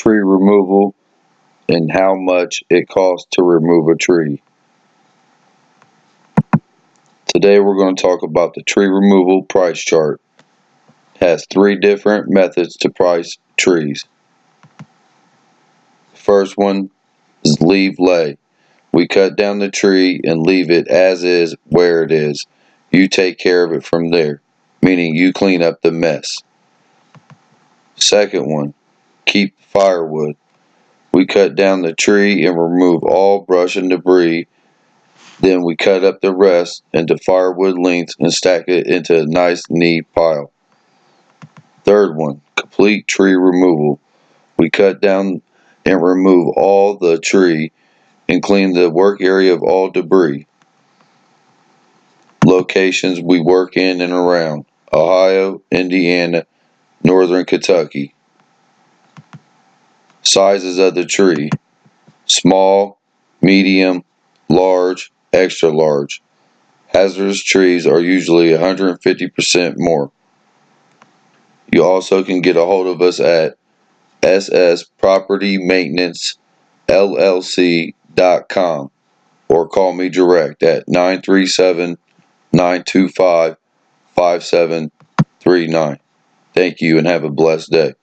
tree removal and how much it costs to remove a tree. Today we're going to talk about the tree removal price chart. It has 3 different methods to price trees. The first one is leave lay. We cut down the tree and leave it as is where it is. You take care of it from there, meaning you clean up the mess. Second one, keep firewood. We cut down the tree and remove all brush and debris. Then we cut up the rest into firewood lengths and stack it into a nice neat pile. Third one, complete tree removal. We cut down and remove all the tree and clean the work area of all debris. Locations we work in and around: Ohio, Indiana, Northern Kentucky. Sizes of the tree: small, medium, large, extra large. Hazardous trees are usually 150% more. You also can get a hold of us at sspropertymaintenancellc.com or call me direct at 937-925-5739. Thank you and have a blessed day.